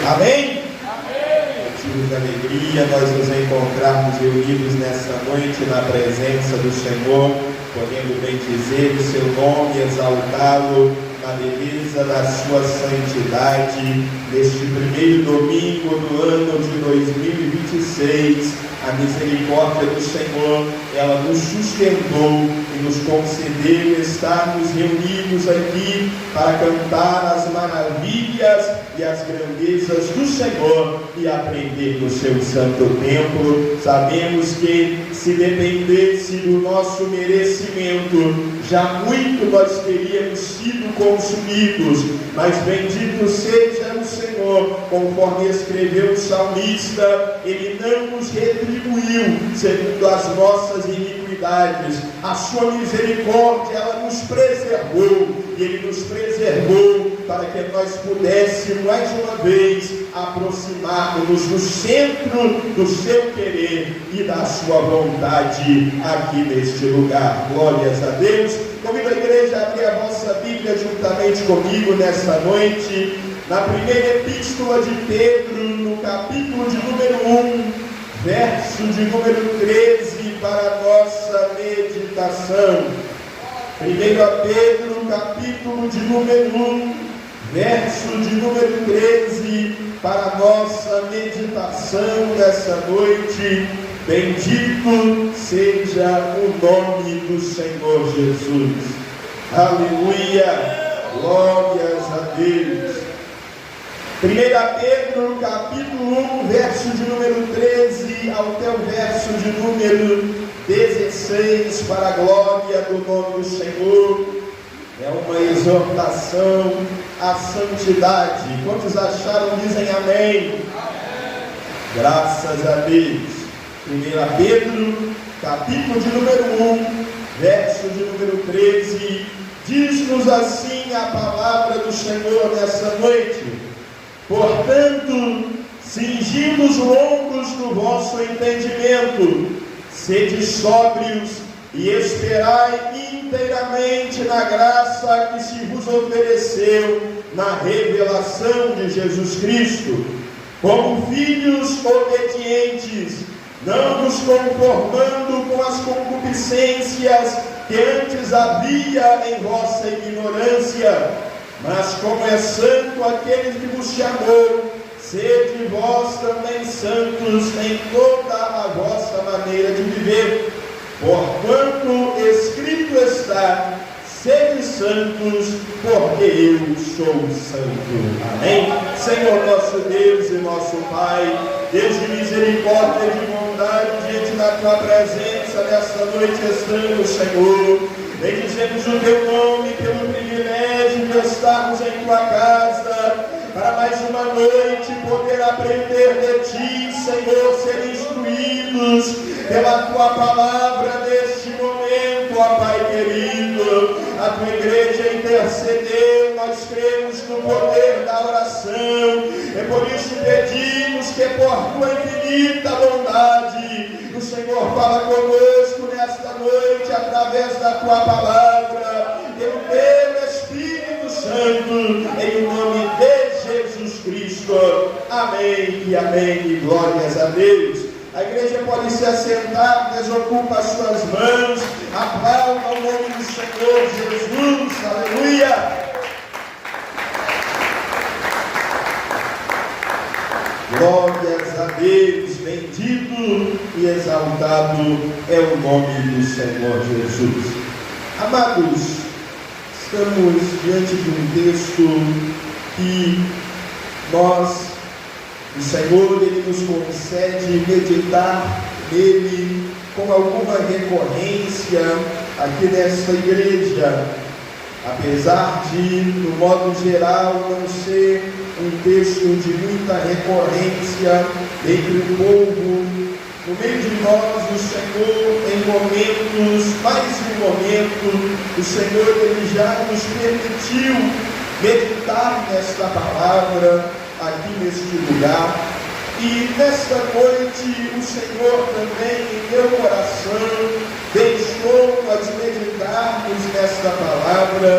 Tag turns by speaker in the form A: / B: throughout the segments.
A: Amém? Motivo de alegria nós nos encontrarmos reunidos nessa noite na presença do Senhor, podendo bendizer o seu nome, exaltá-lo na beleza da sua santidade, neste primeiro domingo do ano de 2026. A misericórdia do Senhor, ela nos sustentou e nos concedeu estarmos reunidos aqui para cantar as maravilhas e as grandezas do Senhor e aprender no seu santo templo. Sabemos que se dependesse do nosso merecimento, já muito nós teríamos sido consumidos, mas bendito seja o Senhor, conforme escreveu o salmista, Ele não nos retribuiu segundo as nossas iniquidades, a sua misericórdia, ela nos preservou, e Ele nos preservou para que nós pudéssemos mais uma vez aproximar-nos do centro do seu querer e da sua vontade aqui neste lugar. Glórias a Deus. Convido a igreja a abrir a vossa Bíblia juntamente comigo nesta noite, na primeira epístola de Pedro, no capítulo de número 1, verso de número 13, para a nossa meditação. 1 Pedro, capítulo de número 1, verso de número 13, para a nossa meditação dessa noite. Bendito seja o nome do Senhor Jesus. Aleluia, glórias a Deus. 1 Pedro, capítulo 1, verso de número 13 até o verso de número 16, para a glória do nome do Senhor. É uma exortação à santidade. Quantos acharam, dizem amém? Graças a Deus. 1 Pedro, capítulo de número 1, verso de número 13, diz-nos assim a palavra do Senhor nessa noite: portanto, cingindo os lombos do vosso entendimento, sede sóbrios e esperai inteiramente na graça que se vos ofereceu na revelação de Jesus Cristo, como filhos obedientes, não vos conformando com as concupiscências que antes havia em vossa ignorância, mas como é santo aquele que vos chamou, sede vós também santos em toda a vossa maneira de viver, porquanto escrito está: sede santos, porque eu sou santo. Amém? Senhor nosso Deus e nosso Pai, Deus de misericórdia e de bondade, diante da Tua presença nesta noite estamos, Senhor. Bendizemos o Teu nome pelo privilégio de estarmos em Tua casa, para mais uma noite poder aprender de Ti, Senhor, ser instruídos pela Tua palavra neste momento, ó Pai querido. A Tua igreja intercedeu, nós cremos no poder da oração, e por isso pedimos que por Tua infinita bondade, o Senhor fala conosco nesta noite, através da Tua palavra, pelo Teu Espírito Santo, em nome de Jesus Cristo. Amém e amém, e glórias a Deus. A igreja pode se assentar, desocupa as suas mãos, aplauda o nome do Senhor Jesus, aleluia. Glórias a Deus, bendito e exaltado é o nome do Senhor Jesus. Amados, estamos diante de um texto que o Senhor, Ele nos concede meditar nele com alguma recorrência aqui nesta igreja, apesar de, no modo geral, não ser um texto de muita recorrência entre o povo. No meio de nós, o Senhor, em momentos, mais de um momento, o Senhor, Ele já nos permitiu meditar nesta palavra aqui neste lugar. E nesta noite o Senhor também em meu coração deixou nós meditarmos nesta palavra,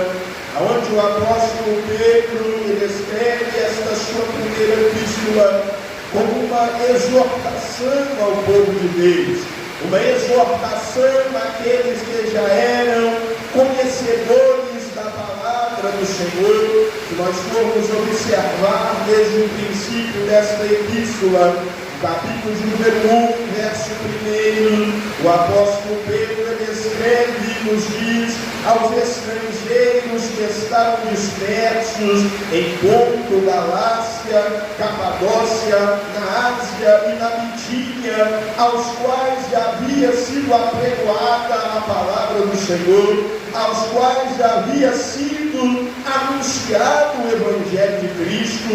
A: onde o apóstolo Pedro ele escreve esta sua primeira epístola epístola como uma exortação ao povo de Deus, uma exortação àqueles que já eram conhecedores da palavra do Senhor. Se nós formos observar desde o princípio desta epístola, capítulo de número 1, verso 1, o apóstolo Pedro escreve e nos diz aos estrangeiros que estavam dispersos em Ponto, Galácia, Capadócia, na Ásia e na Bitínia, aos quais já havia sido apregoada a palavra do Senhor, aos quais já havia sido anunciado o Evangelho de Cristo,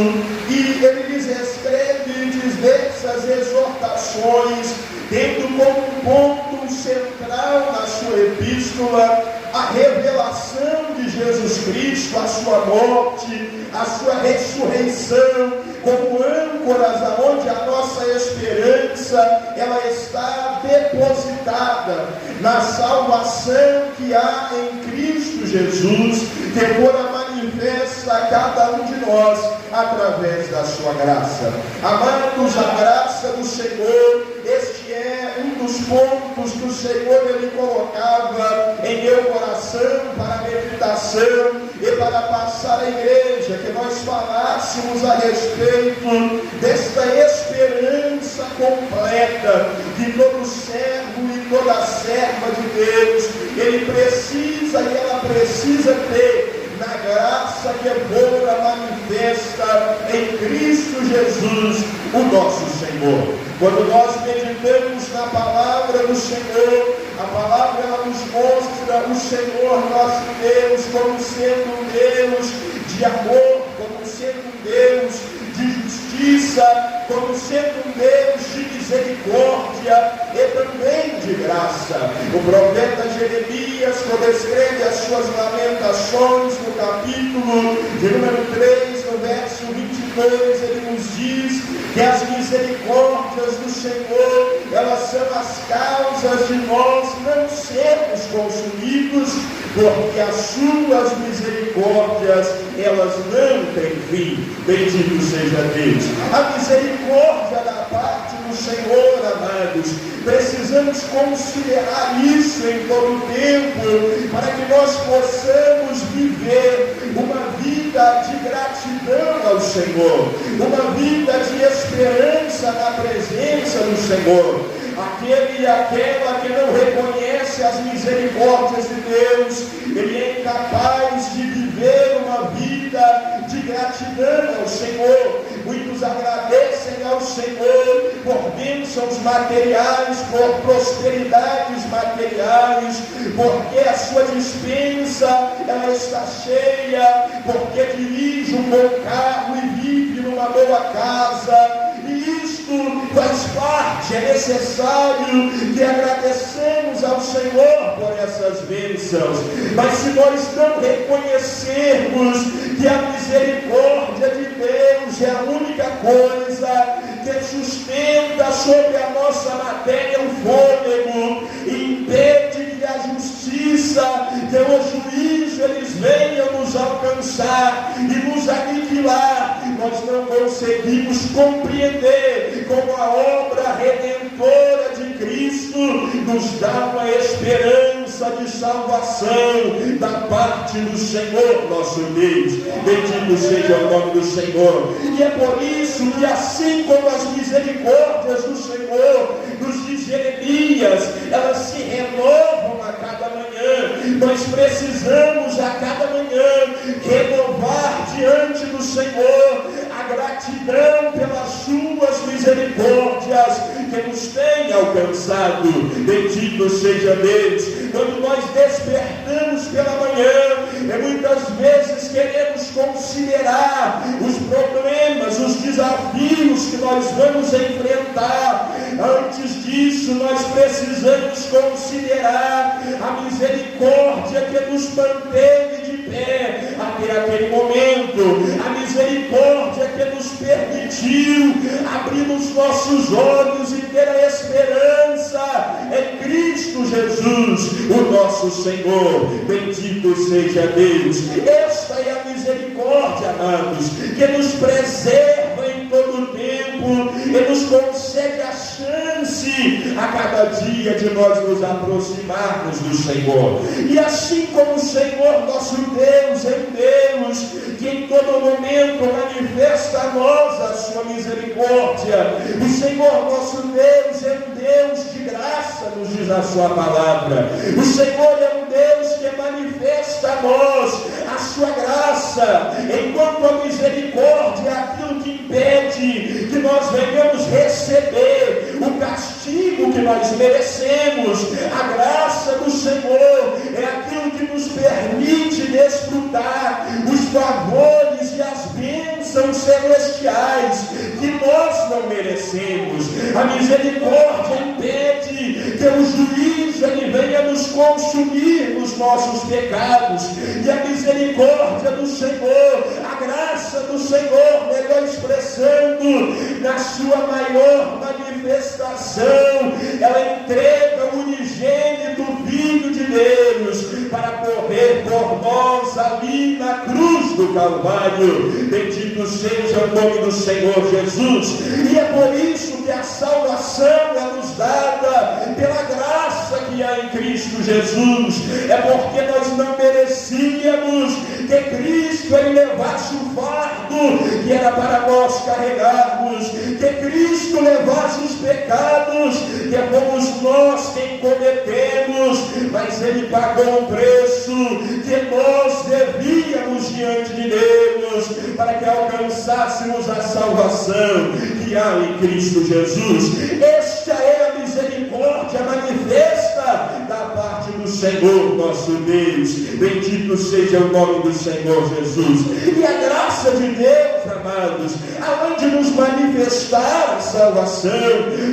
A: e ele lhes escreve diversas exortações, tendo como ponto central na sua epístola a revelação de Jesus Cristo, a sua morte, a sua ressurreição, como âncoras aonde a nossa esperança ela está depositada na salvação que há em Cristo Jesus, que fora manifesta a cada um de nós através da sua graça. Amados, a graça do Senhor, este é um dos pontos que o Senhor ele colocava em meu coração para meditação e para passar à igreja, que nós falássemos a respeito desta esperança completa que todo servo e toda serva de Deus ele precisa e ela precisa ter na graça que fora manifesta em Cristo Jesus, o nosso Senhor. Quando nós meditamos na palavra do Senhor, a palavra ela nos mostra o Senhor nosso Deus como sendo um Deus de amor, como sendo um Deus de justiça, como sendo um Deus de misericórdia e também de graça. O profeta Jeremias, quando escreve as suas lamentações no capítulo de número 3, no verso 22, ele nos diz que as misericórdias do Senhor, elas são as causas de nós não sermos consumidos, porque as suas misericórdias, elas não têm fim. Bendito seja Deus. A misericórdia da parte do Senhor, amados, precisamos considerar isso em todo o tempo, para que nós possamos viver uma vida de gratidão ao Senhor, uma vida de esperança na presença do Senhor. Aquele e aquela que não reconhece as misericórdias de Deus, ele é incapaz de viver uma vida de gratidão ao Senhor. Muitos agradecem ao Senhor por bênçãos materiais, por prosperidades materiais, porque a sua dispensa ela está cheia, porque dirige um bom carro e vive numa boa casa. E isto faz parte, é necessário que agradecemos ao Senhor por essas bênçãos. Mas se nós não reconhecermos que a misericórdia de Deus é a única coisa que sustenta sobre a nossa matéria o fôlego e impede que a justiça, que o juízo eles venham nos alcançar e nos aniquilar, nós não conseguimos compreender como a obra redentora de Cristo nos dá uma esperança de salvação da parte do Senhor nosso Deus. Bendito seja o nome do Senhor. E é por isso que assim como as misericórdias do Senhor nos diz Jeremias, elas se renovam a cada manhã. Nós precisamos a cada manhã renovar diante do Senhor a gratidão pelas suas misericórdias que nos tem alcançado. Bendito seja Deus. Quando nós despertamos pela manhã, muitas vezes queremos considerar os problemas, os desafios que nós vamos enfrentar. Antes disso, nós precisamos considerar a misericórdia que nos manteve de pé até aquele momento, a misericórdia que nos permitiu abrir os nossos olhos e ter a esperança em Cristo Jesus, o nosso Senhor. Bendito seja Deus. Esta é a misericórdia, amados, que nos preserva em todo o tempo, nos concede a chance a cada dia de nós nos aproximarmos do Senhor. E assim como o Senhor nosso Deus é um Deus que em todo momento manifesta a nós a sua misericórdia, o Senhor nosso Deus é um Deus de graça, nos diz a sua palavra. O Senhor é um Deus que manifesta a nós a sua graça, enquanto a misericórdia é aquilo que impede que nós venhamos receber o castigo que nós merecemos. A graça do Senhor é aquilo que nos permite desfrutar os favores e as bênçãos celestiais que nós não merecemos. A misericórdia impede que o juízo ele venha nos consumir nos nossos pecados, e a misericórdia do Senhor, a graça do Senhor, melhor expressando, na sua maior manifestação, ela entrega o unigênito Filho de Deus para morrer por nós ali na cruz do Calvário. Bendito seja o nome do Senhor Jesus. E é por isso que a salvação é nos dada pela graça que há em Cristo Jesus. É porque nós não merecíamos que Cristo ele levasse o fardo que era para nós carregarmos, que Cristo levasse os pecados que fomos nós quem cometemos, mas ele pagou o preço que nós devíamos diante de Deus para que alcançássemos a salvação que há em Cristo Jesus. Esta é a misericórdia manifesta da parte do Senhor nosso Deus. Bendito seja o nome do Senhor Jesus. E a graça de Deus, amados, além de nos manifestar a salvação,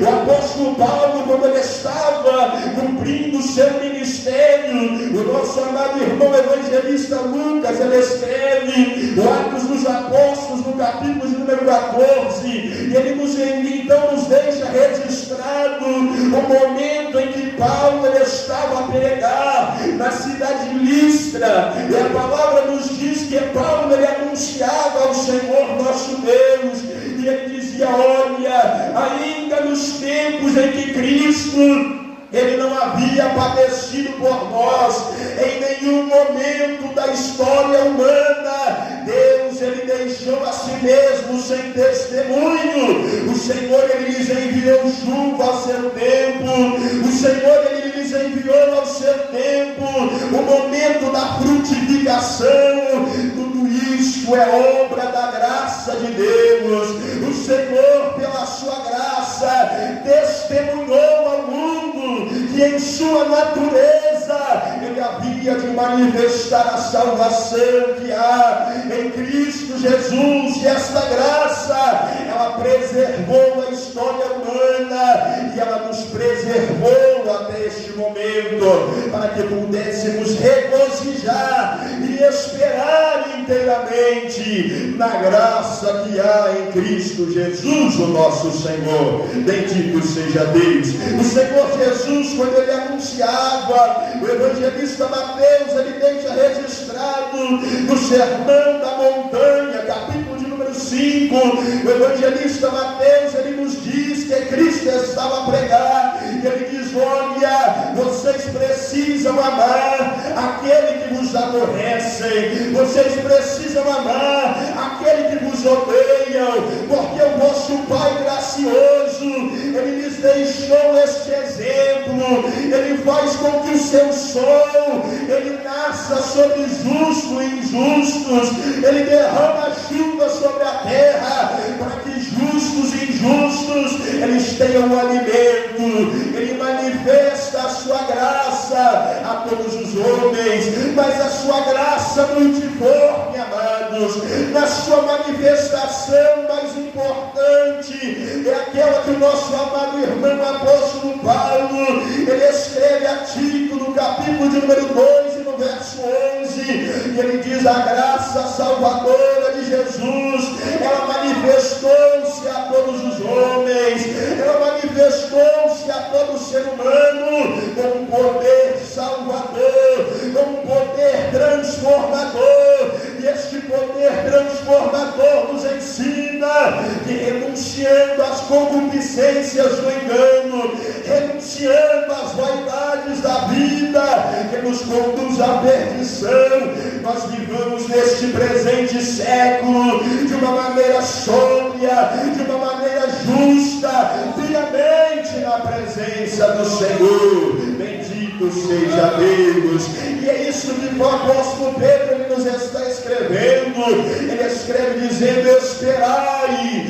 A: o apóstolo Paulo, quando ele estava cumprindo o seu ministério, o nosso amado irmão evangelista Lucas, ele escreve o Atos dos Apóstolos no capítulo de número 14, e ele então nos deixa registrado o momento em que Paulo ele estava a pregar na cidade de Listra, e a palavra nos diz que Paulo ele anunciava ao Senhor nosso Deus, e ele dizia: olha, ainda nos tempos em que Cristo ele não havia padecido por nós, em nenhum momento da história humana, Deus ele deixou a si mesmo sem testemunho. O Senhor ele lhes enviou chuva ao seu tempo, o Senhor ele lhes enviou ao seu tempo o momento da frutificação. Tudo isto é obra da graça de Deus. O Senhor, pela sua graça, testemunhou ao mundo que em sua natureza ele havia de manifestar a salvação que há em Cristo Jesus. E esta graça ela preservou a história humana, e ela nos preservou até este momento, para que pudéssemos regozijar e esperar inteiramente na graça que há em Cristo Jesus, o nosso Senhor. Bendito seja Deus. O Senhor Jesus, quando ele anunciava, o evangelista Mateus ele deixa registrado no Sermão da Montanha, capítulo de número 5, o evangelista Mateus ele nos diz que Cristo estava a pregar, e ele diz: olha, vocês precisam amar aquele que vos aborrece, vocês precisam amar aquele que vos odeia, porque o vosso Pai gracioso ele lhes deixou este exemplo. Ele faz com que o seu sol ele nasça sobre justos e injustos, ele derrama chuva sobre a terra para que justos e injustos eles tenham um alimento. Ele manifesta a sua graça a todos os homens, mas a sua graça multiforme, amados, na sua manifestação mais importante é aquela que o nosso amado irmão apóstolo Paulo ele escreve a Tito no capítulo de número 2 e no verso 11, e ele diz: a graça salvadora de Jesus ela manifestou-se a todos os homens, ela manifestou-se a todo ser humano com um poder salvador, com um poder transformador. E este poder transformador nos ensina que renunciar renunciando às concupiscências do engano, renunciando às vaidades da vida que nos conduz à perdição. Nós vivamos neste presente século de uma maneira sóbria, de uma maneira justa, piamente na presença do Senhor. Bendito seja Deus. E é isso que o apóstolo Pedro ele nos está escrevendo. Ele escreve dizendo: esperai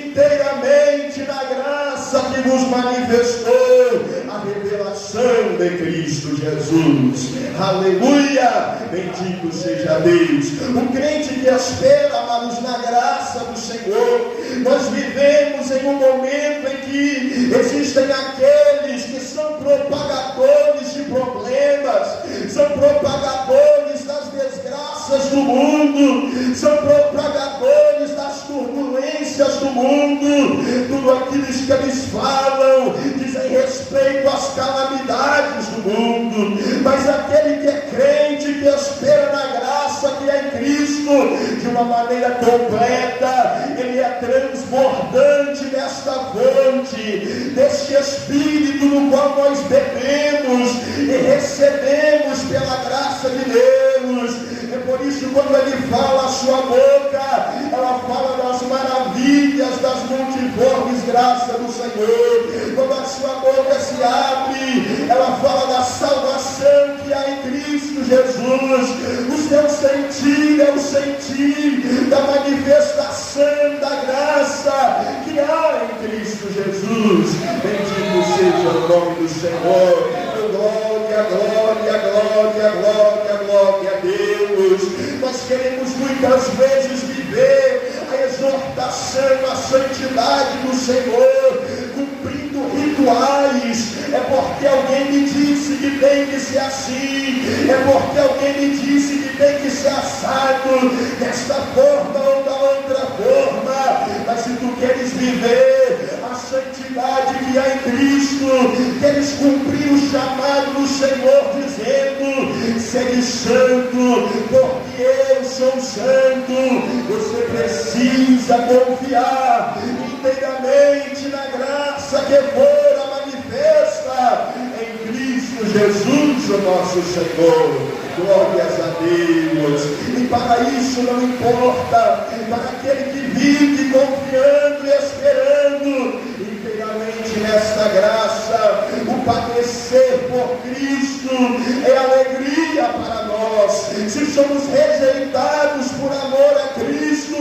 A: inteiramente na graça que vos manifestou a revelação de Cristo Jesus. Aleluia! Bendito seja Deus. O crente que espera, amados, na graça do Senhor. Nós vivemos em um momento em que existem aqueles que são propagadores de problemas, são propagadores das desgraças do mundo, são propagadores das turbulências do mundo. Tudo aquilo que eles falam dizem respeito às calamidades do mundo. Mas aquele que é crente, que espera na graça que é em Cristo, de uma maneira completa, ele é transbordante desta fonte, deste Espírito no qual nós bebemos e recebemos pela graça de Deus. É por isso quando ele fala, a sua boca, ela fala das maravilhas, das multiformes graças do Senhor. Quando a sua boca se abre, ela fala da salvação que há em Cristo Jesus. O seu sentir é o sentir da manifestação da graça que há em Cristo Jesus. Bendito seja o nome do Senhor. Glória, glória, glória, glória, glória a Deus. Nós queremos muitas vezes viver a exortação, a santidade do Senhor, cumprindo rituais. É porque alguém me disse que tem que ser assim, é porque alguém me disse que tem que ser assado, desta forma ou da outra forma. Mas se tu queres viver a santidade que há em Cristo, queres cumprir o chamado do Senhor, dizendo: sede santo, porque eu sou santo. Você precisa confiar inteiramente na graça que fora manifesta em Cristo Jesus, o nosso Senhor. Glórias a Deus. E para isso não importa, para aquele que vive confiando e esperando inteiramente nesta graça, o padecer por Cristo é alegria para nós. Se somos rejeitados por amor a Cristo,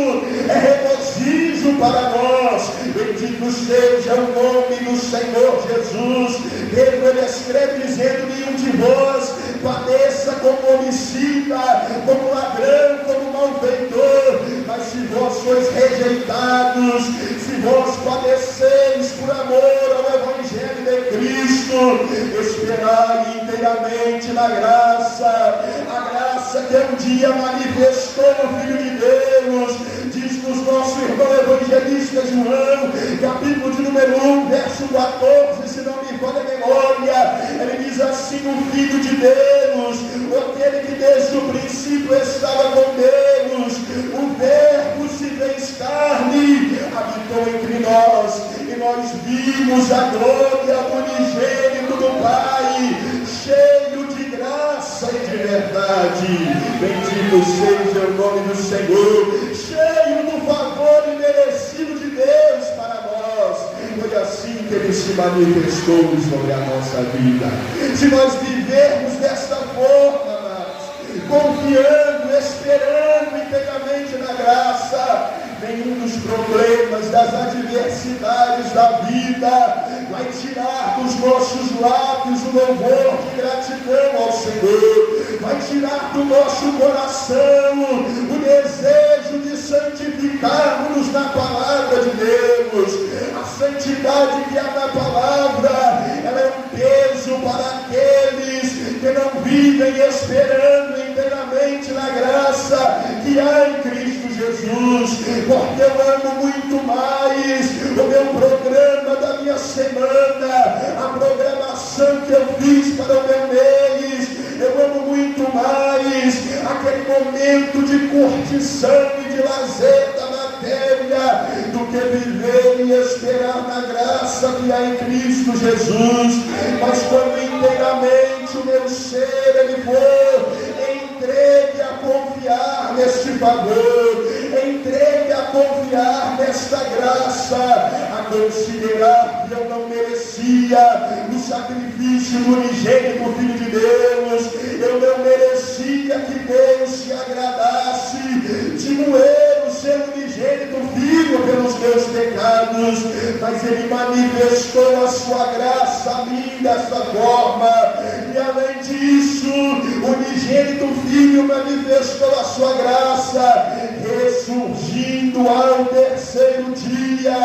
A: é regozijo para nós. Bendito seja o nome do Senhor Jesus. Pedro ele escreve dizendo: nenhum de vós padeça como homicida, como ladrão, como malfeitor. Mas se vós sois rejeitados, se vós padeceis por amor ao Evangelho de Cristo, esperai inteiramente na graça, a graça que um dia manifestou no Filho de Deus. Diz-nos nosso irmão evangelista João, capítulo de número 1, verso 14, se não me falha a memória, ele diz assim: o Filho de Deus, aquele que desde o princípio estava com Deus, o Verbo se fez carne, habitou entre nós, e nós vimos a glória do unigênito do Pai, cheio de graça e de verdade. Bendito seja o nome do Senhor, cheio do favor imerecido de Deus para nós. Foi assim que Ele se manifestou sobre a nossa vida. Se nós vivermos desta forma, confiando, esperando inteiramente na graça, nenhum dos problemas, das adversidades da vida vai tirar dos nossos lábios o louvor de gratidão ao Senhor, vai tirar do nosso coração o desejo de santificarmos na palavra de Deus. A santidade que há na palavra, ela é um peso para aqueles que não vivem esperando inteiramente na graça que há em Cristo Jesus. Porque eu amo muito mais o meu programa da minha semana, a programação que eu fiz para o meu mês. Eu amo muito mais aquele momento de curtição e de lazer da matéria do que viver e esperar na graça que há em Cristo Jesus. Mas quando inteiramente o meu ser ele for entregue a confiar neste favor, entregue a confiar nesta graça, a considerar que eu não merecia o sacrifício do unigênito Filho de Deus, eu não merecia que Deus se agradasse de moer o seu unigênito Filho pelos meus pecados, mas Ele manifestou a sua graça a mim desta forma, e além disso, o unigênito Filho manifestou a sua graça, ressurgindo ao terceiro dia,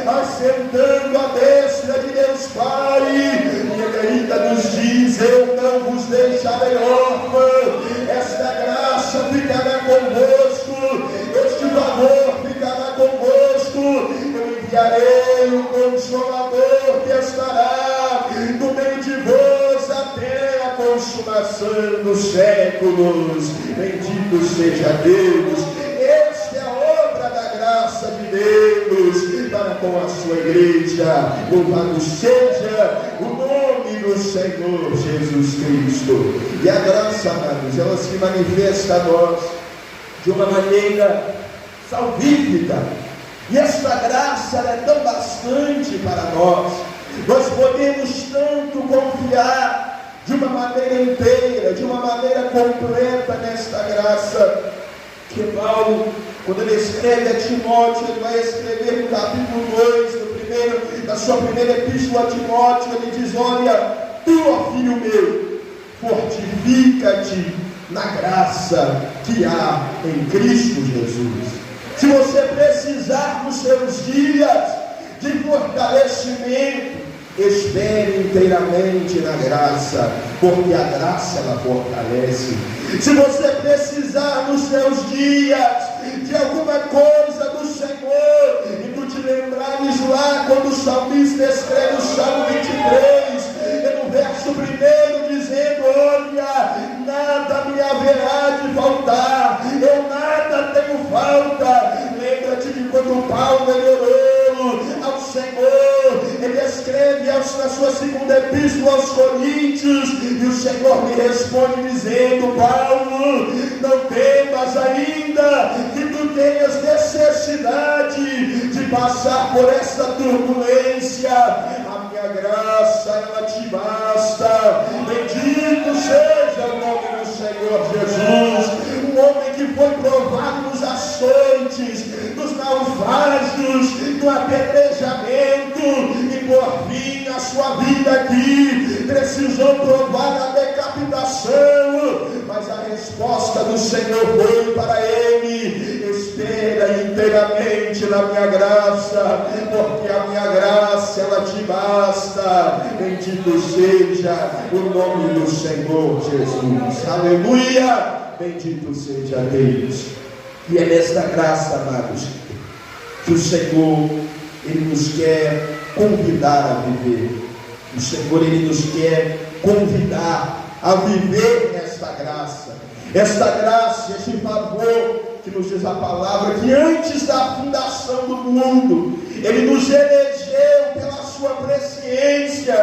A: assentando à destra de Deus Pai, e Ele ainda nos diz: eu não vos deixarei órfãos, esta graça ficará convosco, este favor ficará convosco, eu enviarei o Consolador que estará no meio de vós até a consumação dos séculos. Bendito seja Deus. Esta é a obra da graça de Deus para com a sua igreja. Louvado seja o nome do Senhor Jesus Cristo. E a graça, amados, ela se manifesta a nós de uma maneira salvífica. E esta graça ela é tão bastante para nós. Nós podemos tanto confiar de uma maneira inteira, de uma maneira completa nesta graça, que Paulo, quando ele escreve a Timóteo, ele vai escrever no capítulo 2 da sua primeira epístola a Timóteo, ele diz: olha, tu, ó filho meu, fortifica-te na graça que há em Cristo Jesus. Se você precisar nos seus dias de fortalecimento, espere inteiramente na graça, porque a graça ela fortalece. Se você precisar nos seus dias de alguma coisa do Senhor, e tu te lembrares lá quando o salmista escreve o Salmo 23, e no verso 1 dizendo: olha, nada me haverá de faltar, eu nada tenho falta. Lembra-te de quando Paulo ele orou ao Senhor, ele escreve na sua segunda epístola aos Coríntios, e o Senhor me responde dizendo: Paulo, não temas ainda que tu tenhas necessidade de passar por essa turbulência, a minha graça ela te basta. Bendito seja o nome do Senhor Jesus. Um homem que foi provado nos açoites, nos naufrágios, no apedrejamento, e por fim a sua vida aqui precisou provar a decapitação, mas a resposta do Senhor foi para ele: espera inteiramente na minha graça, porque a minha graça ela te basta. Bendito seja o nome do Senhor Jesus. Aleluia. Bendito seja Deus. E é nesta graça, amados, que o Senhor ele nos quer convidar a viver. O Senhor ele nos quer convidar a viver esta graça. Esta graça, este favor que nos diz a palavra, que antes da fundação do mundo ele nos elegeu pela sua presciência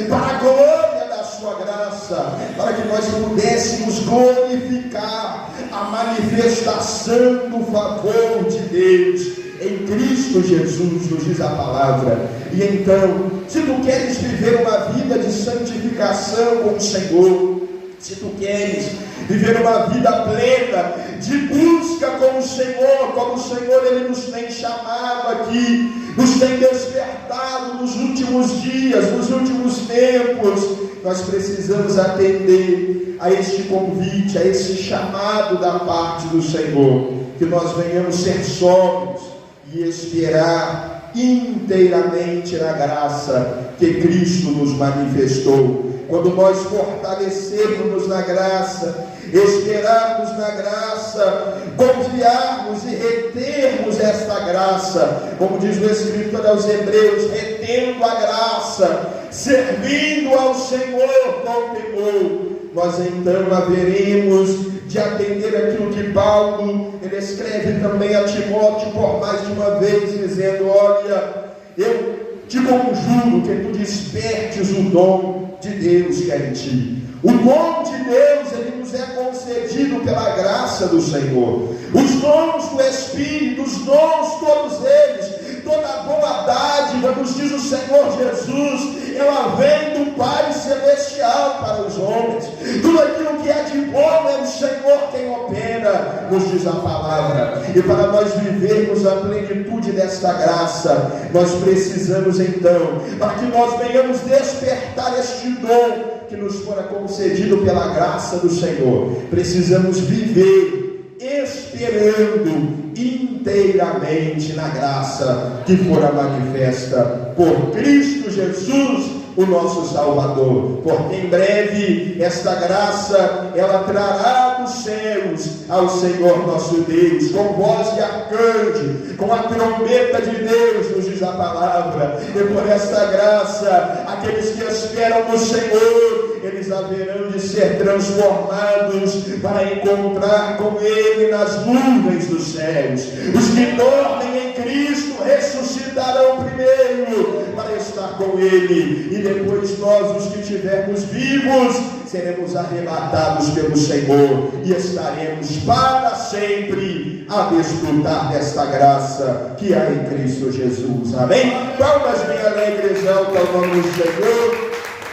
A: para a glória da sua graça, para que nós pudéssemos glorificar a manifestação do favor de Deus em Cristo Jesus, nos diz a palavra. E então, se tu queres viver uma vida de santificação com o Senhor, se tu queres viver uma vida plena de busca com o Senhor, como o Senhor ele nos tem chamado aqui, nos tem despertado nos últimos dias, nos últimos tempos, nós precisamos atender a este convite, a este chamado da parte do Senhor, que nós venhamos ser sóbrios e esperar inteiramente na graça que Cristo nos manifestou. Quando nós fortalecermos na graça, esperarmos na graça, confiarmos e retermos esta graça, como diz o escritor aos Hebreus, retendo a graça, servindo ao Senhor com temor, nós então haveremos de atender aquilo que Paulo ele escreve também a Timóteo por mais de uma vez, dizendo: olha, te conjuro que tu despertes o dom de Deus que é em ti. O dom de Deus, ele nos é concedido pela graça do Senhor. Os dons do Espírito, os dons todos eles, toda boa dádiva, nos diz o Senhor Jesus, ela vem do Pai Celestial para os homens. Tudo aquilo que é de bom é o Senhor quem opera, nos diz a palavra. E para nós vivermos a plenitude desta graça, nós precisamos então, para que nós venhamos despertar este dom que nos fora concedido pela graça do Senhor, precisamos viver esperando inteiramente na graça que fora manifesta por Cristo Jesus, o nosso Salvador, porque em breve esta graça ela trará dos céus ao Senhor nosso Deus, com voz de arcanjo, com a trombeta de Deus, nos diz a palavra. E por esta graça, aqueles que esperam no Senhor, eles haverão de ser transformados para encontrar com Ele nas nuvens dos céus. Os que dormem em Cristo ressuscitarão primeiro para estar com Ele, e depois nós, os que estivermos vivos, seremos arrebatados pelo Senhor e estaremos para sempre a desfrutar desta graça que há em Cristo Jesus. Amém? Palmas bem alegres, exalta o nome do Senhor.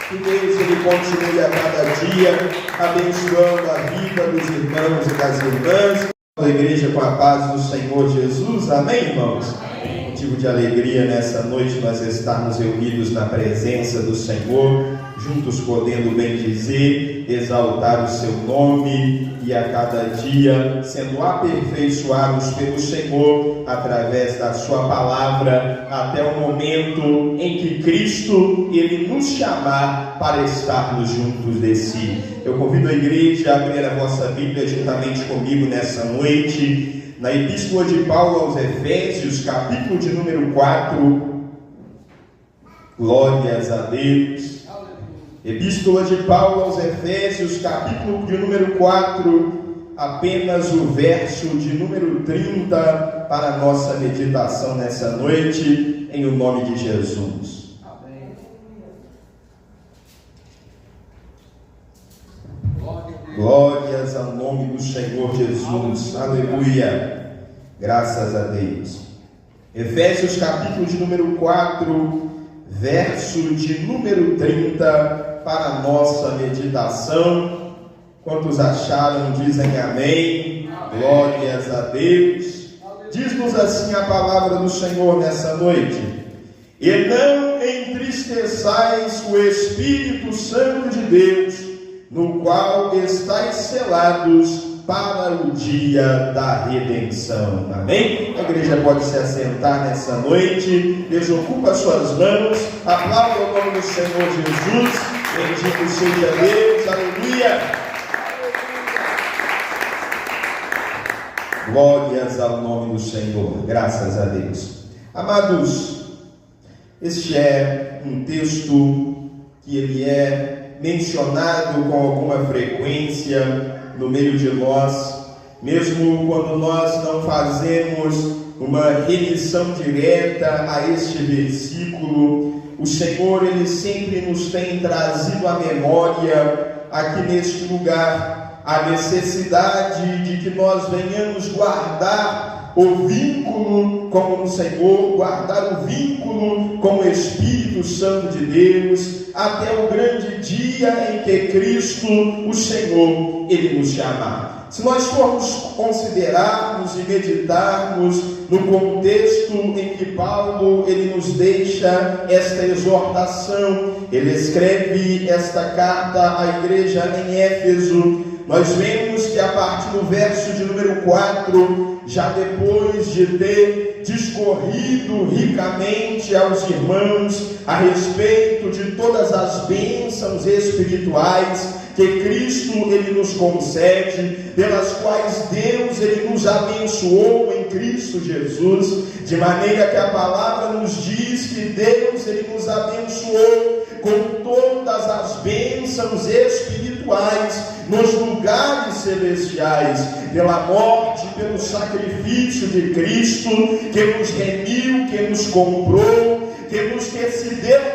A: Que Deus ele continue a cada dia abençoando a vida dos irmãos e das irmãs. A igreja com a paz do Senhor Jesus. Amém, irmãos? Amém. Motivo de alegria nessa noite nós estarmos reunidos na presença do Senhor, juntos podendo bendizer, exaltar o seu nome e a cada dia sendo aperfeiçoados pelo Senhor através da sua palavra, até o momento em que Cristo ele nos chamar para estarmos juntos de si. Eu convido a igreja a abrir a vossa Bíblia juntamente comigo nessa noite, na Epístola de Paulo aos Efésios, capítulo de número 4. Glórias a Deus. Epístola de Paulo aos Efésios, capítulo de número 4, apenas o verso de número 30 para a nossa meditação nessa noite, em o nome de Jesus. Amém. Glórias ao nome do Senhor Jesus. Aleluia. Graças a Deus. Efésios, capítulo de número 4, verso de número 30 para a nossa meditação. Quantos acharam, dizem amém. Glórias a Deus. Diz-nos assim a palavra do Senhor nessa noite: e não entristeçais o Espírito Santo de Deus, no qual estáis selados para o dia da redenção. Amém? A igreja pode se assentar nessa noite. Desocupa suas mãos. Aplauda o nome do Senhor Jesus. Bendito seja Deus. Aleluia. Glórias ao nome do Senhor. Graças a Deus. Amados, este é um texto que ele é mencionado com alguma frequência no meio de nós, mesmo quando nós não fazemos uma remissão direta a este versículo. O Senhor ele sempre nos tem trazido à memória aqui neste lugar a necessidade de que nós venhamos guardar o vínculo com o Senhor, guardar o vínculo com o Espírito Santo de Deus, até o grande dia em que Cristo, o Senhor, ele nos chamar. Se nós formos considerarmos e meditarmos no contexto em que Paulo ele nos deixa esta exortação, ele escreve esta carta à igreja em Éfeso, nós vemos que a partir do verso de número 4, já depois de ter discorrido ricamente aos irmãos a respeito de todas as bênçãos espirituais que Cristo ele nos concede, pelas quais Deus ele nos abençoou em Cristo Jesus, de maneira que a palavra nos diz que Deus ele nos abençoou com todas as bênçãos espirituais nos lugares celestiais, pela morte, pelo sacrifício de Cristo, que nos remiu, que nos comprou, que nos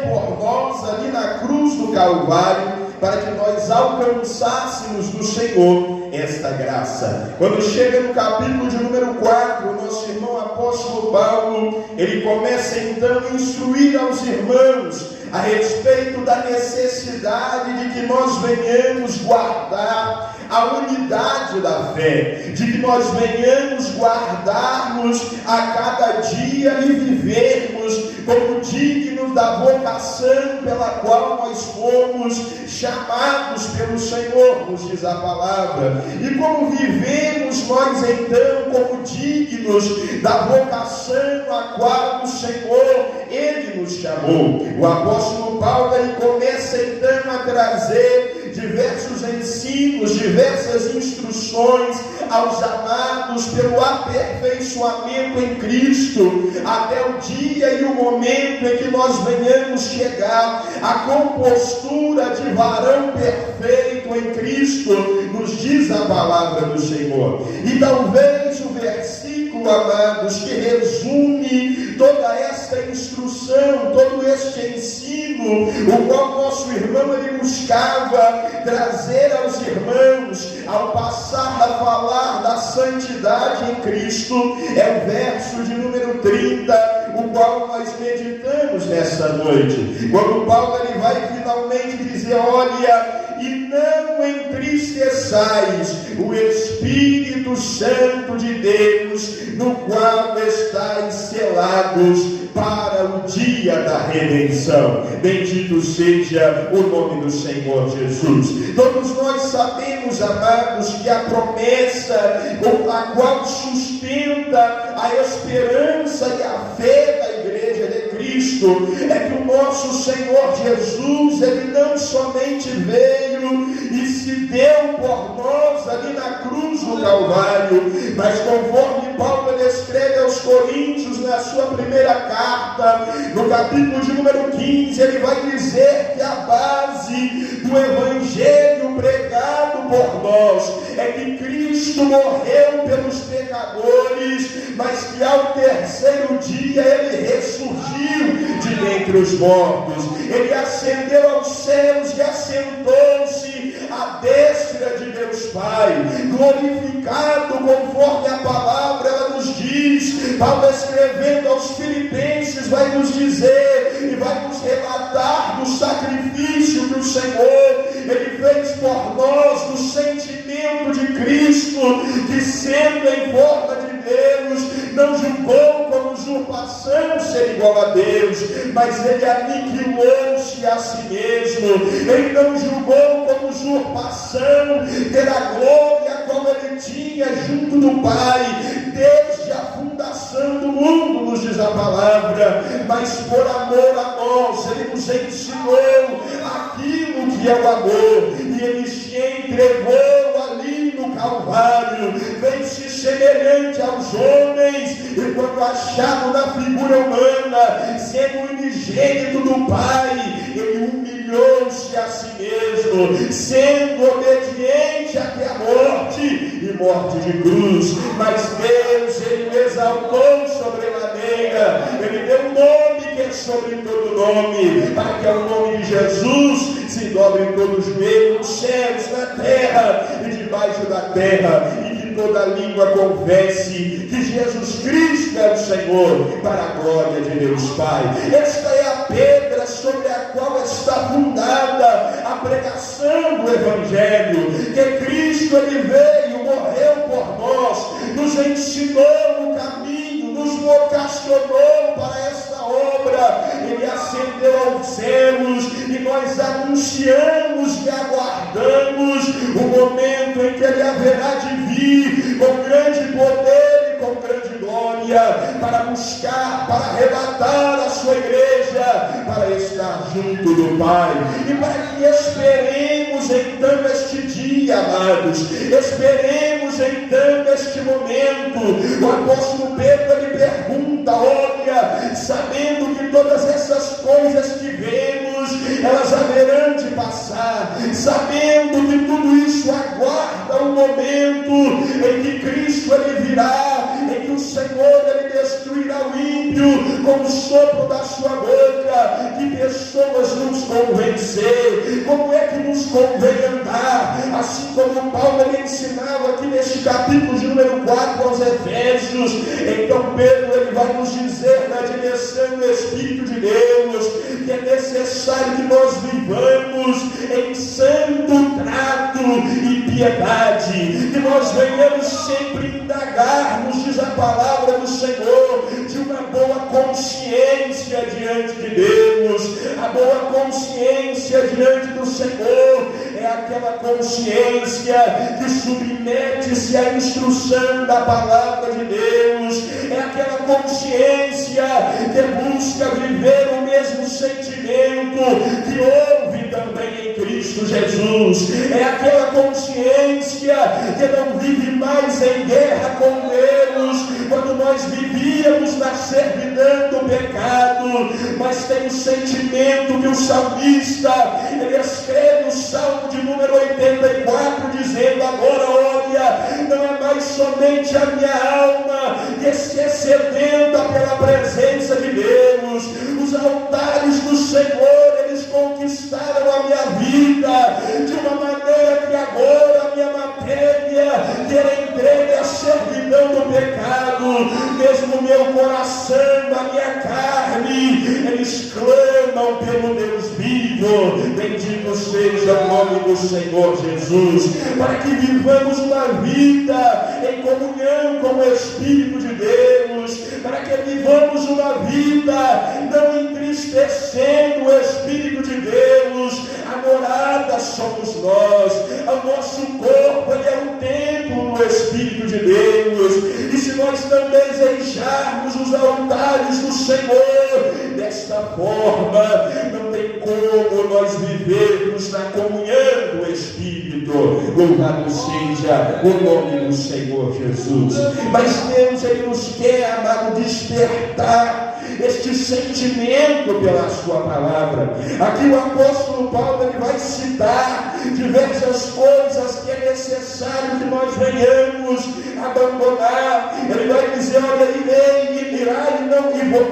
A: por nós ali na cruz do Calvário, para que nós alcançássemos do Senhor esta graça. Quando chega no capítulo de número 4, o nosso irmão apóstolo Paulo, ele começa então a instruir aos irmãos a respeito da necessidade de que nós venhamos guardar a unidade da fé, de que nós venhamos guardarmos a cada dia e vivermos como dignos da vocação pela qual nós fomos chamados pelo Senhor, nos diz a palavra. E como vivemos nós então como dignos da vocação a qual o Senhor, Ele nos chamou. O apóstolo Paulo, ele começa então a trazer diversos ensinos, diversas instruções aos amados pelo aperfeiçoamento em Cristo, até o dia e o momento em que nós venhamos chegar à compostura de varão perfeito em Cristo, nos diz a palavra do Senhor. E talvez o versículo, amados, que resume toda esta instrução, todo este ensino, o qual nosso irmão ele buscava trazer aos irmãos, ao passar a falar da santidade em Cristo, é o verso de número 30, o qual nós meditamos nesta noite, quando Paulo ele vai finalmente dizer: olha, e não entristeçais o Espírito Santo de Deus, no qual estáis selados para o dia da redenção. Bendito seja o nome do Senhor Jesus. Todos nós sabemos, amados, que a promessa a qual sustenta a esperança e a fé da igreja de Cristo é que o nosso Senhor Jesus, ele não somente veio e se deu por nós ali na cruz do Calvário, mas conforme Paulo ele escreve aos Coríntios na sua primeira carta, no capítulo de número 15, ele vai dizer que a base do evangelho pregado por nós é que Cristo morreu pelos pecadores, mas que ao terceiro dia ele ressurgiu de dentre os mortos, ele ascendeu aos céus e assentou-se à destra de Deus Pai, glorificado conforme a palavra ela nos diz. Paulo escrevendo aos Filipenses vai nos dizer e vai nos relatar do sacrifício que o Senhor ele fez por nós, do sentimento de Cristo, que sendo em forma de Deus, não julgou como usurpação ser igual a Deus, mas ele aniquilou-se a si mesmo. Ele não julgou como usurpação ter a glória como ele tinha junto do Pai desde a fundação do mundo, nos diz a palavra, mas por amor a nós ele nos ensinou aquilo que é o amor, e ele se entregou ali no Calvário, fez-se semelhante aos homens, e quando achado na figura humana, sendo unigênito do Pai, ele humilhou-se a si mesmo, sendo obediente até a morte, e morte de cruz. Mas Deus, ele o exaltou sobremaneira, ele deu um nome que é sobre todo nome, para que ao nome de Jesus se dobrem todos os joelhos, nos céus, na terra e debaixo da terra, e que toda língua confesse que Jesus Cristo é o Senhor, para a glória de Deus Pai. Esta é a pedra sobre a qual está fundada a pregação do Evangelho, que Cristo ele veio, morreu por nós, nos ensinou o caminho, nos vocacionou para esta obra, ele ascendeu aos céus, e nós anunciamos e aguardamos o momento em que ele haverá de vir com grande poder e com grande glória, para buscar, para arrebatar a sua igreja, para estar junto do Pai, e para que esperemos então este dia, amados, esperemos então este momento. O apóstolo Pedro ele pergunta: olha, sabendo que todas essas coisas que vemos, elas haverão de passar, sabendo que tudo isso aguarda um momento em que Cristo ele virá, em que o Senhor ele destruirá o ímpio com o sopro da sua boca, que pessoas nos convencer, como é que nos convém andar, assim como Paulo ele ensinava aqui neste capítulo de número 4 aos Efésios. Então Pedro ele vai nos dizer na direção do Espírito de Deus que é necessário que nós vivamos em santo trato e piedade, que nós venhamos sempre indagar-nos, diz a palavra do Senhor, de uma boa consciência diante de Deus. A boa consciência diante do Senhor é aquela consciência que submete-se à instrução da palavra de Deus, é aquela consciência que busca viver o mesmo sentimento que houve também em Cristo Jesus, é aquela consciência que não vive mais em guerra com Deus, quando nós vivíamos na servidão do pecado, mas tem o sentimento que o salmista, ele escreve o Salmo de número 84, dizendo: agora olha, não é mais somente a minha alma que se é sedenta pela presença de Deus, os altares do Senhor, eles conquistaram a minha vida, de uma maneira que agora a minha matéria ter entregue a servidão do pecado, mesmo o meu coração, a minha carne, eles clamam pelo Deus vivo. Bendito seja o nome do Senhor Jesus, para que vivamos uma vida em comunhão com o Espírito de Deus, para que vivamos uma vida não entristecendo o Espírito de Deus. A morada somos nós, o nosso corpo ele é um templo do Espírito de Deus, e se nós não desejarmos os altares do Senhor desta forma, não tem como nós vivermos na comunhão do Espírito. Louvado seja o nome do Senhor Jesus. Mas Deus ele nos quer, amado, despertar este sentimento pela sua palavra. Aqui o apóstolo Paulo ele vai citar diversas coisas que é necessário que nós venhamos abandonar. Ele vai dizer: olha,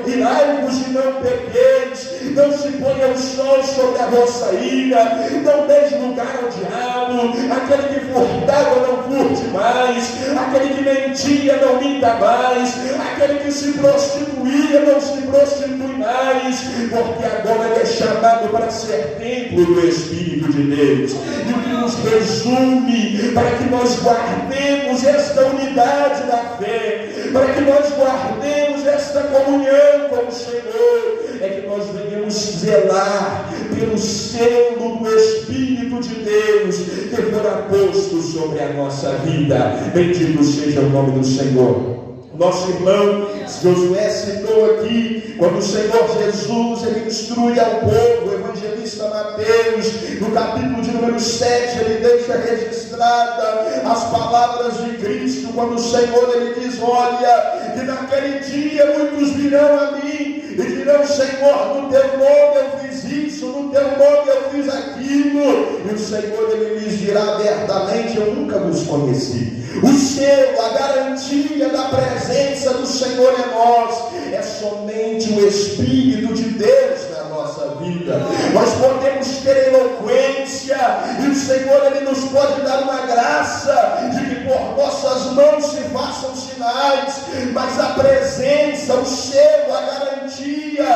A: irai-vos e não pequeis, não se ponha o sol sobre a vossa ira, não deis lugar ao diabo, aquele que furtava não furte mais, aquele que mentia não minta mais, aquele que se prostituía não se prostitui mais, porque agora ele é chamado para ser templo do Espírito de Deus. E o que nos resume para que nós guardemos esta unidade da fé, para que nós guardemos esta comunhão com o Senhor, é que nós venhamos zelar pelo selo do Espírito de Deus que fora posto sobre a nossa vida. Bendito seja o nome do Senhor. Nosso irmão Josué citou aqui, quando o Senhor Jesus ele instrui ao povo, o evangelista Mateus, no capítulo de número 7, ele deixa registrada as palavras de Cristo, quando o Senhor ele diz: olha, que naquele dia muitos virão a mim e dirão: Senhor, no teu nome eu fiz isso, no teu nome eu fiz aquilo. E o Senhor ele lhes dirá abertamente: eu nunca vos conheci. O selo, a garantia da presença do Senhor em nós é somente o Espírito de Deus na nossa vida. Nós podemos ter eloquência e o Senhor ele nos pode dar uma graça de que por nossas mãos se façam sinais, mas a presença, o selo, a garantia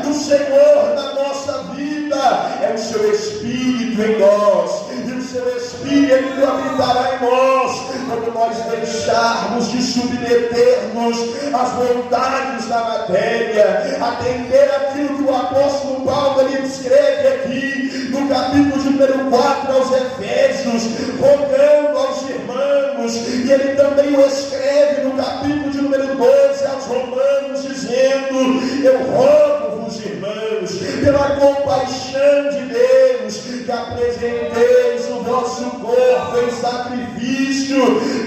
A: do Senhor na nossa vida é o seu Espírito em nós, e o seu Espírito habitará em nós quando nós deixarmos de submetermos às vontades da matéria, atender aquilo que o apóstolo Paulo ele escreve aqui no capítulo de número 4 aos Efésios, rogando aos irmãos, e ele também o escreve no capítulo de número 12 aos Romanos, dizendo: eu rogo-vos, irmãos, pela compaixão de Deus, que apresenteis o vosso corpo em sacrifício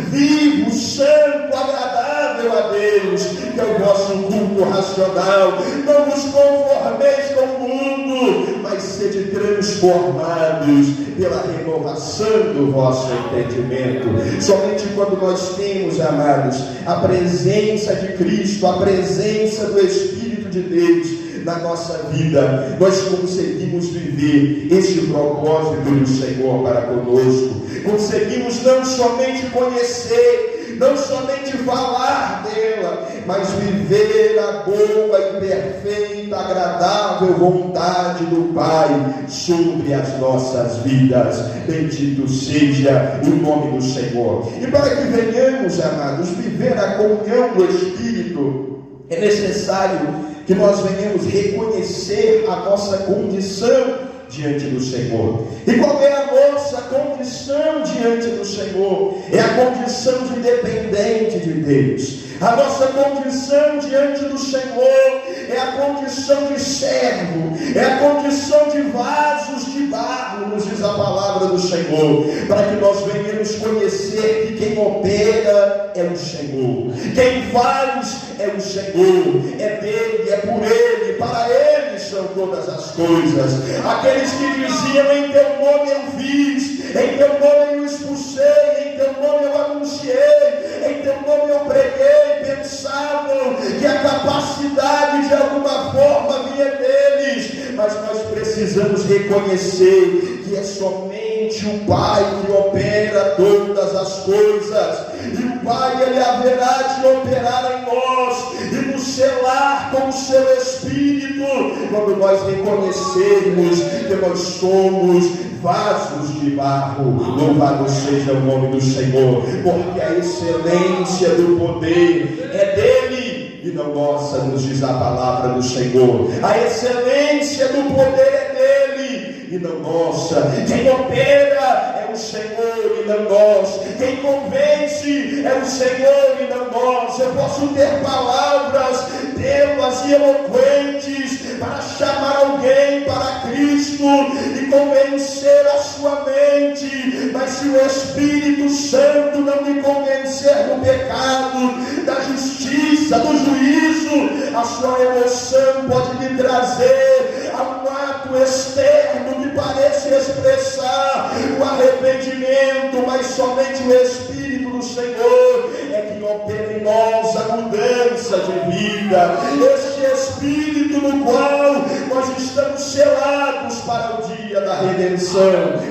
A: vivo, santo, agradável a Deus, que é o vosso culto racional. Não vos conformeis com o mundo, mas sede transformados pela renovação do vosso entendimento. Somente quando nós temos, amados, a presença de Cristo, a presença do Espírito de Deus, na nossa vida, nós conseguimos viver esse propósito do Senhor para conosco. Conseguimos não somente conhecer, não somente falar dela, mas viver a boa e perfeita, agradável vontade do Pai sobre as nossas vidas. Bendito seja o nome do Senhor. E para que venhamos, amados, viver a comunhão do Espírito, é necessário que nós venhamos reconhecer a nossa condição diante do Senhor. E qual é a nossa condição diante do Senhor? É a condição de dependente de Deus. A nossa condição diante do Senhor é a condição de servo, é a condição de vasos de barro, nos diz a palavra do Senhor, para que nós venhamos conhecer que quem opera é o Senhor, quem faz é o Senhor, é dele, é por ele, para ele são todas as coisas. Aqueles que diziam: em teu nome eu fiz, em teu nome eu expulsei, em teu nome eu anunciei, em teu nome eu preguei, pensavam que a capacidade de alguma forma vinha deles, mas nós precisamos reconhecer que é somente o Pai que opera todas as coisas, e o Pai, ele haverá de operar em nós e nos selar com o seu Espírito, quando nós reconhecermos que nós somos vasos de barro. Louvado seja o nome do Senhor, porque a excelência do poder é dele e não nossa, nos diz a palavra do Senhor. A excelência do poder é dele e não nossa. Quem opera é o Senhor e não nós. Quem convence é o Senhor e não nós. Eu posso ter palavras belas e eloquentes para chamar alguém para Cristo e convencer a sua mente, mas se o Espírito Santo não me convencer do pecado, da justiça, do juízo, a sua emoção pode me trazer a um ato externo que parece expressar o arrependimento, mas somente o Espírito do Senhor é que opera em nós a mudança de vida. Este Espírito no qual nós estamos selados para o dia da redenção.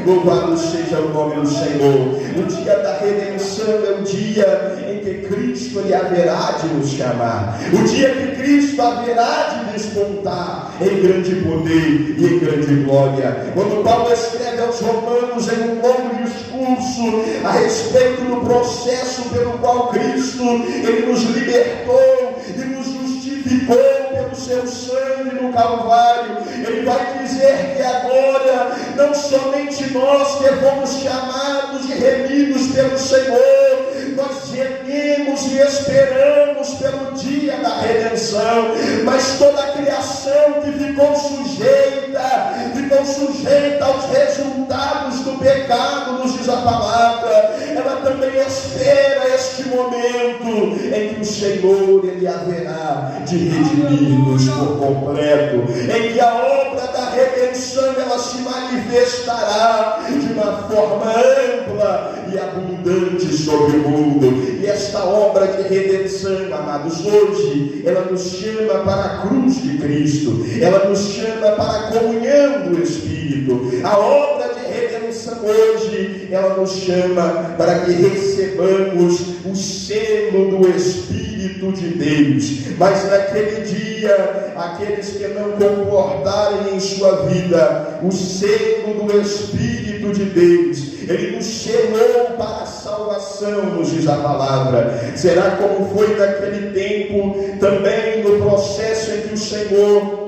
A: Louvado seja o nome do Senhor. O dia da redenção é o dia em que Cristo ele haverá de nos chamar. O dia que Cristo haverá de despontar em grande poder e em grande glória. Quando Paulo escreve aos Romanos em um longo discurso a respeito do processo pelo qual Cristo ele nos libertou e nos justificou pelo seu sangue no Calvário, ele vai dizer que agora não somente nós que fomos chamados e remidos pelo Senhor, nós gememos e esperamos pelo dia da redenção, mas toda a criação que ficou sujeita aos resultados do pecado, nos diz a palavra, ela também espera este momento em que o Senhor ele haverá de redimir-nos por completo, em que a obra da redenção ela se manifestará de uma forma ampla e abundante sobre o mundo. E esta obra de redenção, amados, hoje ela nos chama para a cruz de Cristo, ela nos chama para a comunhão do Espírito. A obra de redenção hoje ela nos chama para que recebamos o selo do Espírito de Deus. Mas naquele dia, aqueles que não comportarem em sua vida o selo do Espírito de Deus, ele nos selou para a salvação, nos diz a palavra. Será como foi naquele tempo, também no processo em que o Senhor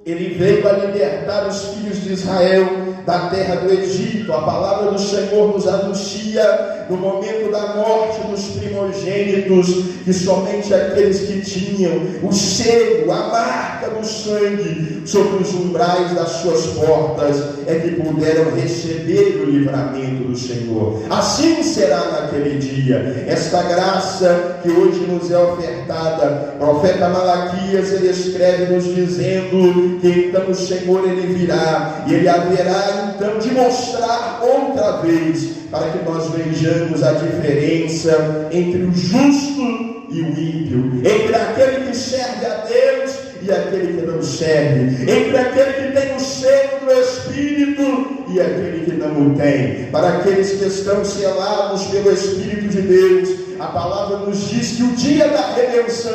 A: ele veio a libertar os filhos de Israel da terra do Egito. A palavra do Senhor nos anuncia no momento da morte dos primogênitos que somente aqueles que tinham o selo, a marca do sangue sobre os umbrais das suas portas é que puderam receber o livramento do Senhor. Assim será naquele dia. Esta graça que hoje nos é ofertada, o profeta Malaquias ele escreve nos dizendo que então o Senhor ele virá e ele haverá então de mostrar outra vez, para que nós vejamos a diferença entre o justo e o ímpio, entre aquele que serve a Deus e aquele que não serve, entre aquele que tem o selo do Espírito e aquele que não o tem. Para aqueles que estão selados pelo Espírito de Deus, a palavra nos diz que o dia da redenção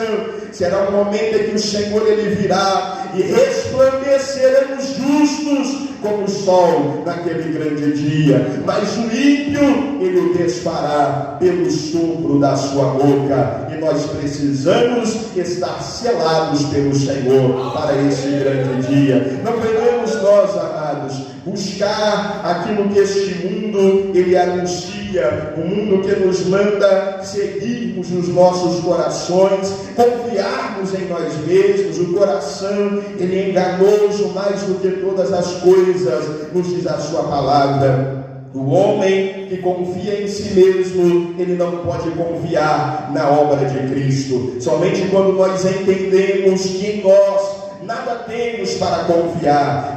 A: será um momento em que o Senhor ele virá e resplandeceremos justos como o sol naquele grande dia, mas o ímpio ele o desfará pelo sopro da sua boca, e nós precisamos estar selados pelo Senhor para esse grande dia. Não podemos nós, amados, buscar aquilo que este mundo ele anuncia, o mundo que nos manda seguirmos nos nossos corações, confiarmos em nós mesmos. O coração ele é enganoso mais do que todas as coisas, nos diz a sua palavra. O homem que confia em si mesmo, ele não pode confiar na obra de Cristo. Somente quando nós entendemos que em nós nada temos para confiar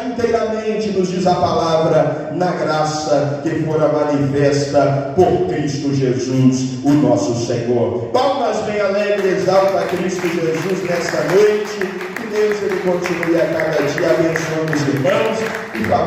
A: inteiramente, nos diz a palavra, na graça que fora manifesta por Cristo Jesus, o nosso Senhor. Palmas bem alegres, exalta Cristo Jesus nesta noite. Que Deus ele continue a cada dia abençoando os irmãos e